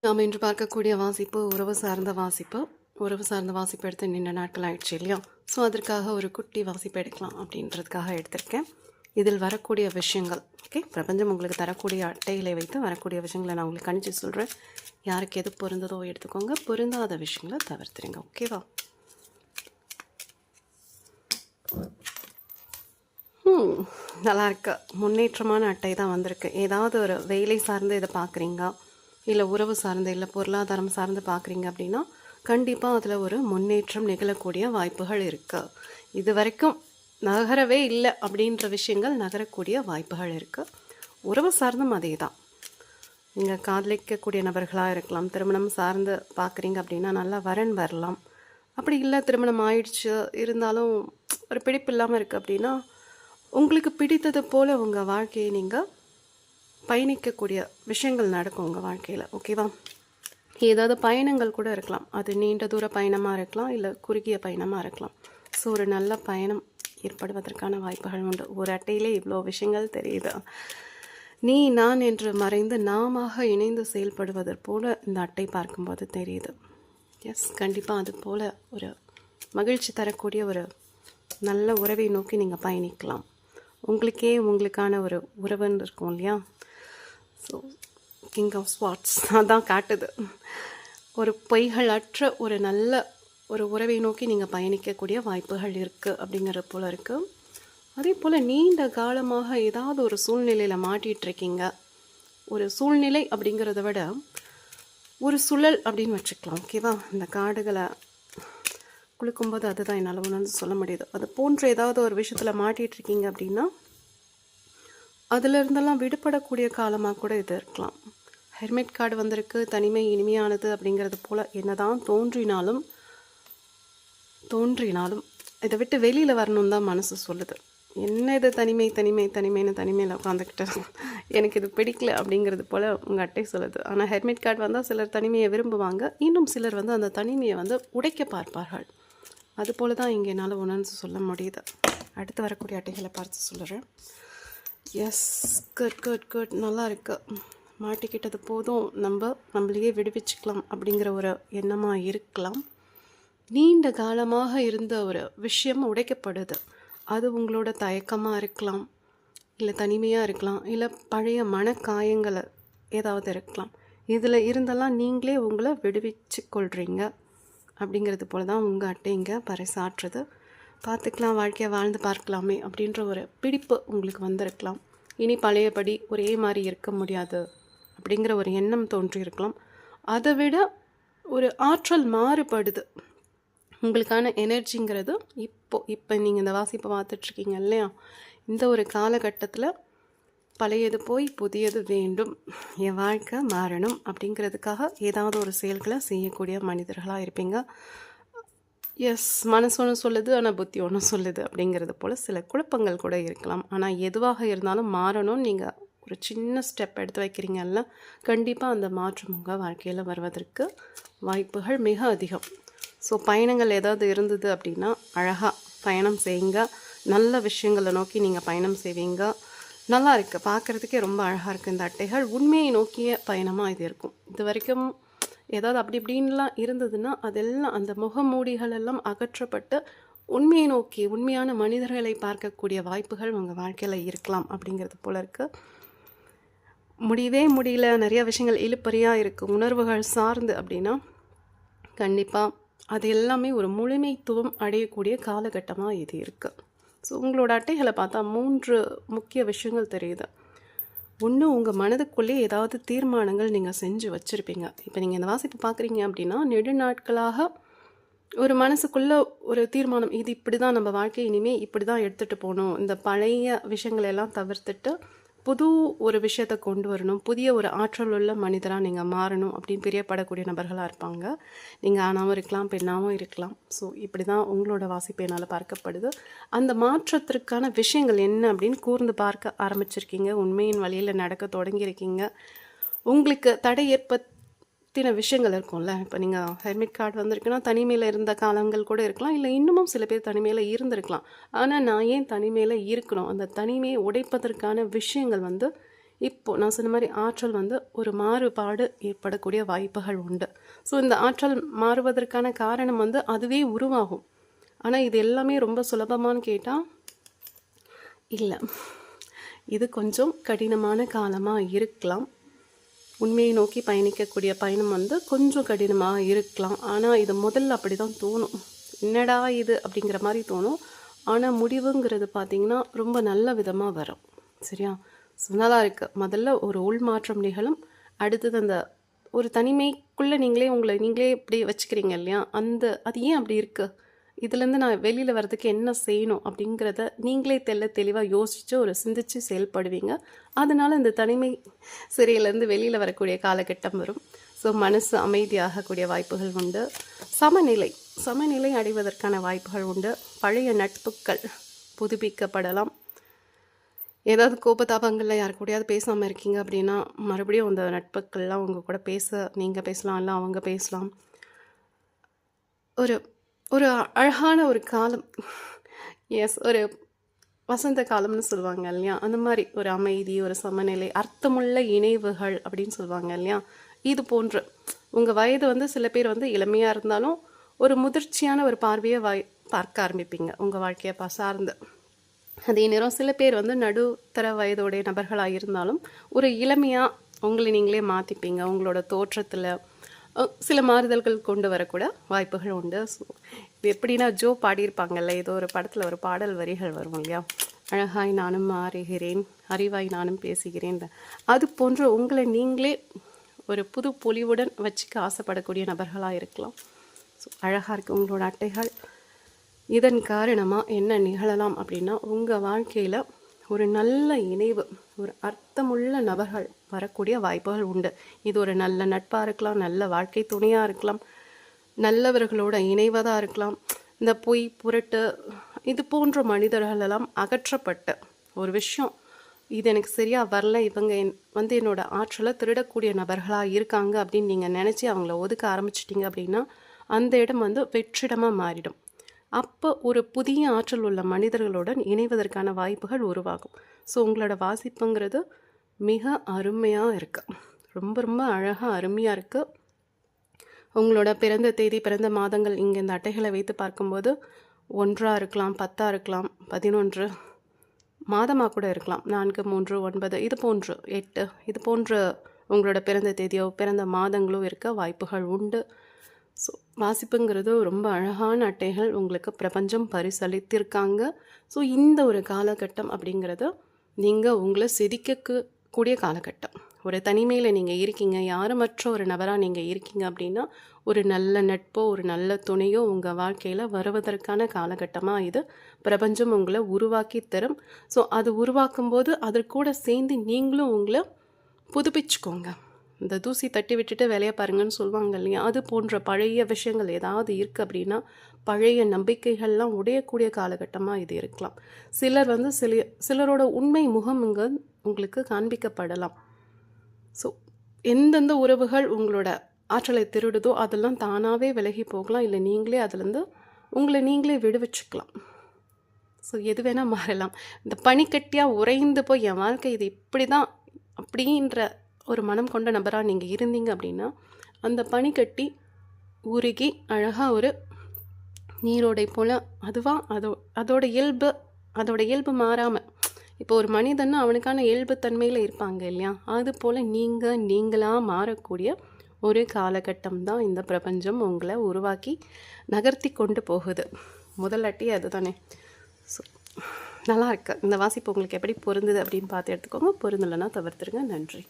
நாம் இன்று பார்க்கக்கூடிய வாசிப்பு உறவு சார்ந்த வாசிப்பு. உறவு சார்ந்த வாசிப்பு எடுத்து நீண்ட நாட்கள் ஆயிடுச்சு இல்லையா? ஸோ அதற்காக ஒரு குட்டி வாசிப்பு எடுக்கலாம் அப்படின்றதுக்காக எடுத்திருக்கேன். இதில் வரக்கூடிய விஷயங்கள், ஓகே, பிரபஞ்சம் உங்களுக்கு தரக்கூடிய அட்டைகளை வைத்து வரக்கூடிய விஷயங்களை நான் உங்களுக்கு கணிச்சு சொல்கிறேன். யாருக்கு எது பொருந்ததோ எடுத்துக்கோங்க, பொருந்தாத விஷயங்களை தவிர்த்துருங்க. ஓகேவா? நல்லா இருக்கு. முன்னேற்றமான அட்டை தான் வந்திருக்கு. ஏதாவது ஒரு வேலை சார்ந்து இதை பார்க்குறீங்க, இல்லை உறவு சார்ந்து, இல்லை பொருளாதாரம் சார்ந்து பார்க்குறீங்க அப்படின்னா கண்டிப்பாக அதில் ஒரு முன்னேற்றம் நிகழக்கூடிய வாய்ப்புகள் இருக்குது. இது வரைக்கும் நகரவே இல்லை அப்படின்ற விஷயங்கள் நகரக்கூடிய வாய்ப்புகள் இருக்குது. உறவு சார்ந்தும் அதே தான். நீங்கள் காதலிக்கக்கூடிய நபர்களாக இருக்கலாம். திருமணம் சார்ந்து பார்க்குறீங்க அப்படின்னா நல்லா வரன் வரலாம். அப்படி இல்லை திருமணம் ஆயிடுச்சு இருந்தாலும் ஒரு பிடிப்பு இல்லாமல் இருக்குது அப்படின்னா உங்களுக்கு பிடித்தது போல் உங்கள் வாழ்க்கையை நீங்கள் பயணிக்கக்கூடிய விஷயங்கள் நடக்கும் உங்கள் வாழ்க்கையில். ஓகேவா? ஏதாவது பயணங்கள் கூட இருக்கலாம். அது நீண்ட தூர பயணமாக இருக்கலாம், இல்லை குறுகிய பயணமாக இருக்கலாம். ஸோ ஒரு நல்ல பயணம் ஏற்படுவதற்கான வாய்ப்புகள் உண்டு. ஒரு அட்டையிலே இவ்வளோ விஷயங்கள் தெரியுது. நீ நான் என்று மறைந்து நாம இணைந்து செயல்படுவதற் போல் இந்த அட்டை பார்க்கும்போது தெரியுது. எஸ், கண்டிப்பாக அது போல் ஒரு மகிழ்ச்சி தரக்கூடிய ஒரு நல்ல உறவை நோக்கி நீங்கள் பயணிக்கலாம். உங்களுக்கே உங்களுக்கான ஒரு உறவுன்னு இருக்கும் இல்லையா? ஸோ கிங் ஆஃப் ஸ்வாட்ஸ் அதான் காட்டுது. ஒரு பொய்கள் அற்ற ஒரு நல்ல ஒரு உறவை நோக்கி நீங்கள் பயணிக்கக்கூடிய வாய்ப்புகள் இருக்குது அப்படிங்கிறது போல் இருக்குது. அதே போல் நீண்ட காலமாக ஏதாவது ஒரு சூழ்நிலையில் மாட்டிகிட்ருக்கீங்க. ஒரு சூழ்நிலை அப்படிங்கிறத விட ஒரு சுழல் அப்படின்னு வச்சுக்கலாம். ஓகேவா? இந்த காடுகளை குளிக்கும்போது அதுதான் என்னால் ஒன்று சொல்ல முடியுது. அது போன்ற ஏதாவது ஒரு விஷயத்தில் மாட்டிகிட்ருக்கீங்க அப்படின்னா அதிலிருந்தெல்லாம் விடுபடக்கூடிய காலமாக கூட இது இருக்கலாம். ஹெர்மிட் கார்டு வந்திருக்கு. தனிமை இனிமையானது அப்படிங்கிறது போல் என்னதான் தோன்றினாலும் இதை விட்டு வெளியில் வரணும் தான் மனசு சொல்லுது. என்ன இது தனிமைன்னு உட்காந்துக்கிட்டு எனக்கு இது பிடிக்கல அப்படிங்கிறது போல் உங்கள் அட்டை சொல்லுது. ஆனால் ஹெர்மிட் கார்டு வந்தால் சிலர் தனிமையை விரும்புவாங்க, இன்னும் சிலர் அந்த தனிமையை உடைக்க பார்ப்பார்கள். அதுபோல் தான் இங்கே என்னால் உணர்ந்து சொல்ல முடியுது. அடுத்து வரக்கூடிய அட்டைகளை பார்த்து சொல்கிறேன். எஸ், குட் நல்லா இருக்கு. மாட்டிக்கிட்டது போதும், நம்மளையே விடுவிச்சுக்கலாம் அப்படிங்கிற ஒரு எண்ணமாக இருக்கலாம். நீண்ட காலமாக இருந்த ஒரு விஷயம் உடைக்கப்படுது. அது உங்களோட தயக்கமாக இருக்கலாம், இல்லை தனிமையாக இருக்கலாம், இல்லை பழைய மனக்காயங்களை ஏதாவது இருக்கலாம். இதில் இருந்தெல்லாம் நீங்களே உங்களை விடுவிச்சு கொள்கிறீங்க அப்படிங்கிறது போல தான் உங்கள் அட்டை இங்கே பறைசாற்றுது. பார்த்துக்கலாம், வாழ்க்கையை வாழ்ந்து பார்க்கலாமே அப்படின்ற ஒரு பிடிப்பு உங்களுக்கு வந்திருக்கலாம். இனி பழையபடி ஒரே மாதிரி இருக்க முடியாது அப்படிங்கிற ஒரு எண்ணம் தோன்றியிருக்கலாம். அதை விட ஒரு ஆற்றல் மாறுபடுது. உங்களுக்கான எனர்ஜிங்கிறது இப்போ நீங்கள் இந்த வாசிப்பை பார்த்துட்ருக்கீங்க இல்லையா? இந்த ஒரு காலகட்டத்தில் பழையது போய் புதியது வேண்டும், என் வாழ்க்கை மாறணும் அப்படிங்கிறதுக்காக ஏதாவது ஒரு செயல்களை செய்யக்கூடிய மனிதர்களாக இருப்பீங்க. எஸ், மனசு ஒன்று சொல்லுது ஆனால் புத்தி ஒன்று சொல்லுது அப்படிங்கிறது போல் சில குழப்பங்கள் கூட இருக்கலாம். ஆனால் எதுவாக இருந்தாலும் மாறணும்னு நீங்கள் ஒரு சின்ன ஸ்டெப் எடுத்து வைக்கிறீங்கல்ல, கண்டிப்பாக அந்த மாற்றம் உங்கள் வாழ்க்கையில் வருவதற்கு வாய்ப்புகள் மிக அதிகம். ஸோ பயணங்கள் ஏதாவது இருந்தது அப்படின்னா அழகாக பயணம் செய்யுங்க. நல்ல விஷயங்களை நோக்கி நீங்கள் பயணம் செய்வீங்க. நல்லா இருக்குது, பார்க்குறதுக்கே ரொம்ப அழகாக இருக்குது. இந்த அட்டைகள் உண்மையை நோக்கிய பயணமாக இது இருக்கும். இது வரைக்கும் ஏதாவது அப்படி இப்படின்லாம் இருந்ததுன்னா அதெல்லாம் அந்த முகமூடிகள் எல்லாம் அகற்றப்பட்டு உண்மையை நோக்கி உண்மையான மனிதர்களை பார்க்கக்கூடிய வாய்ப்புகள் உங்கள் வாழ்க்கையில் இருக்கலாம் அப்படிங்கிறது போல் இருக்குது. முடியவே முடியல, நிறைய விஷயங்கள் இழுப்பறியாக இருக்குது, உணர்வுகள் சார்ந்து அப்படின்னா கண்டிப்பாக அது எல்லாமே ஒரு முழுமைத்துவம் அடையக்கூடிய காலகட்டமாக இது இருக்குது. ஸோ உங்களோட அட்டைகளை பார்த்தா 3 முக்கிய விஷயங்கள் தெரியுது. ஒன்று, உங்கள் மனதுக்குள்ளே ஏதாவது தீர்மானங்கள் நீங்கள் செஞ்சு வச்சுருப்பீங்க. இப்போ நீங்கள் இந்த வாசிப்பு பார்க்குறீங்க அப்படின்னா நெடுநாட்களாக ஒரு மனசுக்குள்ளே ஒரு தீர்மானம், இது இப்படி தான் நம்ம வாழ்க்கை இனிமேல் இப்படி தான் எடுத்துகிட்டு போகணும், இந்த பழைய விஷயங்களெல்லாம் தவிர்த்துட்டு புது ஒரு விஷயத்தை கொண்டு வரணும், புதிய ஒரு ஆற்றல் உள்ள மனிதராக நீங்கள் மாறணும் அப்படின்னு பிரியப்படக்கூடிய நபர்களாக இருப்பாங்க. நீங்கள் ஆணாகவும் இருக்கலாம், பெண்ணாகவும் இருக்கலாம். ஸோ இப்படி தான் உங்களோட வாசிப்பு என்னால் பார்க்கப்படுது. அந்த மாற்றத்திற்கான விஷயங்கள் என்ன அப்படின்னு கூர்ந்து பார்க்க ஆரம்பிச்சிருக்கீங்க. உண்மையின் வழியில் நடக்க தொடங்கியிருக்கீங்க. உங்களுக்கு தடை ஏற்படுத்தின விஷயங்கள் இருக்கும்ல. இப்போ நீங்கள் ஹெர்மிட் கார்டு வந்திருக்குன்னா தனிமையில் இருந்த காலங்கள் கூட இருக்கலாம், இல்லை இன்னமும் சில பேர் தனிமையில் இருந்திருக்கலாம். ஆனால் நான் ஏன் தனிமையில் இருக்கணும், அந்த தனிமையை உடைப்பதற்கான விஷயங்கள் இப்போது நான் சொன்ன மாதிரி ஆற்றல் வந்து ஒரு மாறுபாடு ஏற்படக்கூடிய வாய்ப்புகள் உண்டு. ஸோ இந்த ஆற்றல் மாறுவதற்கான காரணம் வந்து அதுவே உருவாகும். ஆனால் இது எல்லாமே ரொம்ப சுலபமானு கேட்டால் இல்லை, இது கொஞ்சம் கடினமான காலமாக இருக்கலாம். உண்மையை நோக்கி பயணிக்கக்கூடிய பயணம் வந்து கொஞ்சம் கடினமாக இருக்கலாம். ஆனால் இது முதல்ல அப்படி தான் தோணும், என்னடா இது அப்படிங்கிற மாதிரி தோணும். ஆனால் முடிவுங்கிறது பார்த்திங்கன்னா ரொம்ப நல்ல விதமாக வரும். சரியா? ஸோ நல்லா இருக்குது. முதல்ல ஒரு உள் மாற்றம் நிகழும். அடுத்தது அந்த ஒரு தனிமைக்குள்ளே நீங்களே இப்படி வச்சுக்கிறீங்க இல்லையா, அது ஏன் அப்படி இருக்குது, இதுலேருந்து நான் வெளியில் வர்றதுக்கு என்ன செய்யணும் அப்படிங்கிறத நீங்களே தெளிவாக யோசித்து ஒரு சிந்தித்து செயல்படுவீங்க. அதனால் இந்த தனிமை சிறையிலேருந்து வெளியில் வரக்கூடிய காலகட்டம் வரும். ஸோ மனசு அமைதியாகக்கூடிய வாய்ப்புகள் உண்டு. சமநிலை அடைவதற்கான வாய்ப்புகள் உண்டு. பழைய நட்புகள் புதுப்பிக்கப்படலாம். ஏதாவது கோபதாபங்களில் யார் கூடயாவது பேசாமல் இருக்கீங்க அப்படின்னா மறுபடியும் அந்த நட்புக்கள்லாம் உங்கள் கூட நீங்கள் பேசலாம், இல்லை அவங்க பேசலாம். ஒரு அழகான ஒரு காலம், ஒரு வசந்த காலம்னு சொல்லுவாங்க இல்லையா, அந்த மாதிரி ஒரு அமைதி, ஒரு சமநிலை, அர்த்தமுள்ள இணைவுகள் அப்படின்னு சொல்லுவாங்க இல்லையா. இது போன்று உங்கள் வயது வந்து சில பேர் வந்து இளமையாக இருந்தாலும் ஒரு முதிர்ச்சியான ஒரு பார்வையை பார்க்க ஆரம்பிப்பீங்க உங்கள் வாழ்க்கையை சார்ந்து. அதே நேரம் சில பேர் வந்து நடுத்தர வயதோடைய நபர்களாக இருந்தாலும் ஒரு இளமையாக உங்களை நீங்களே மாற்றிப்பீங்க. உங்களோட தோற்றத்தில் சில மாறுதல்கள் கொண்டு வரக்கூட வாய்ப்புகள் உண்டு. ஸோ இது எப்படின்னா ஜோ பாடியிருப்பாங்கல்ல, ஏதோ ஒரு படத்தில் ஒரு பாடல் வரிகள் வரும் இல்லையா, அழகாய் நானும் மாறுகிறேன், அறிவாய் நானும் பேசுகிறேன். அது போன்று உங்களை நீங்களே ஒரு புது பொலிவுடன் வச்சுக்க ஆசைப்படக்கூடிய நபர்களாக இருக்கலாம். ஸோ அழகாக இருக்குது உங்களோட அட்டைகள். இதன் காரணமாக என்ன நிகழலாம் அப்படின்னா, உங்கள் வாழ்க்கையில் ஒரு நல்ல இணைவு, ஒரு அர்த்தமுள்ள நபர்கள் வரக்கூடிய வாய்ப்புகள் உண்டு. இது ஒரு நல்ல நட்பாக இருக்கலாம், நல்ல வாழ்க்கை துணையாக இருக்கலாம், நல்லவர்களோட இணைவதாக இருக்கலாம். இந்த பொய் புரட்டு இது போன்ற மனிதர்களெல்லாம் அகற்றப்பட்ட ஒரு விஷயம், இது எனக்கு சரியாக வரல, இவங்க வந்து என்னோடய ஆற்றலை திருடக்கூடிய நபர்களாக இருக்காங்க அப்படின்னு நீங்கள் நினச்சி அவங்கள ஒதுக்க ஆரம்பிச்சிட்டிங்க அப்படின்னா அந்த இடம் வந்து வெற்றிடமாக மாறிடும். அப்போ ஒரு புதிய ஆற்றல் உள்ள மனிதர்களுடன் இணைவதற்கான வாய்ப்புகள் உருவாகும். ஸோ உங்களோட வாசிப்புங்கிறது மிக அருமையாக இருக்குது, ரொம்ப ரொம்ப அழகாக அருமையாக இருக்குது. உங்களோட பிறந்த தேதி, பிறந்த மாதங்கள் இங்கே இந்த அட்டைகளை வைத்து பார்க்கும்போது 1 இருக்கலாம், 10 இருக்கலாம், 11 மாதமாக கூட இருக்கலாம், 4, 3, 9 இது போன்று 8 இது போன்று உங்களோட பிறந்த தேதியோ பிறந்த மாதங்களோ இருக்க வாய்ப்புகள் உண்டு. ஸோ வாசிப்புங்கிறது ரொம்ப அழகான அட்டைகள் உங்களுக்கு பிரபஞ்சம் பரிசளித்திருக்காங்க. ஸோ இந்த ஒரு காலகட்டம் அப்படிங்கிறது நீங்கள் உங்களை செதுக்கக்கூடிய காலகட்டம். ஒரு தனிமையில் நீங்கள் இருக்கீங்க, யாருமற்ற ஒரு நபராக நீங்கள் இருக்கீங்க அப்படின்னா ஒரு நல்ல நட்போ ஒரு நல்ல துணையோ உங்கள் வாழ்க்கையில் வருவதற்கான காலகட்டமாக இது பிரபஞ்சம் உங்களை உருவாக்கி தரும். ஸோ அது உருவாக்கும் போது அதற்கூட சேர்ந்து நீங்களும் உங்களை புதுப்பிச்சுக்கோங்க. இந்த தூசி தட்டி விட்டுட்டு வேலையை பாருங்கன்னு சொல்லுவாங்க இல்லையா, அது போன்ற பழைய விஷயங்கள் ஏதாவது இருக்குது அப்படின்னா பழைய நம்பிக்கைகள்லாம் உடையக்கூடிய காலகட்டமாக இது இருக்கலாம். சிலர் வந்து சிலரோட உண்மை முகம் இங்கே உங்களுக்கு காண்பிக்கப்படலாம். ஸோ எந்தெந்த உறவுகள் உங்களோட ஆற்றலை திருடுதோ அதெல்லாம் தானாகவே விலகி போகலாம், இல்லை நீங்களே அதுலேருந்து உங்களை நீங்களே விடுவிச்சுக்கலாம். ஸோ எது வேணால் மாறலாம். இந்த பனிக்கட்டியாக உறைந்து போய் என் வாழ்க்கை இது இப்படி தான் அப்படின்ற ஒரு மனம் கொண்ட நபராக நீங்கள் இருந்தீங்க அப்படின்னா அந்த பனிக்கட்டி உருகி அழகாக ஒரு நீரோடை போல் அதுவாக அதோட இயல்பு மாறாமல், இப்போ ஒரு மனிதன்னா அவனுக்கான இயல்பு தன்மையில் இருப்பாங்க இல்லையா, அது போல் நீங்களாக மாறக்கூடிய ஒரு காலகட்டம் தான் இந்த பிரபஞ்சம் உங்களை உருவாக்கி நகர்த்தி கொண்டு போகுது. முதல் அட்டி அது தானே. ஸோ நல்லா இருக்கு. இந்த வாசிப்பு உங்களுக்கு எப்படி பொருந்துது அப்படின்னு பார்த்து எடுத்துக்கோங்க. பொருந்தலைன்னா தவிர்த்துருங்க. நன்றி.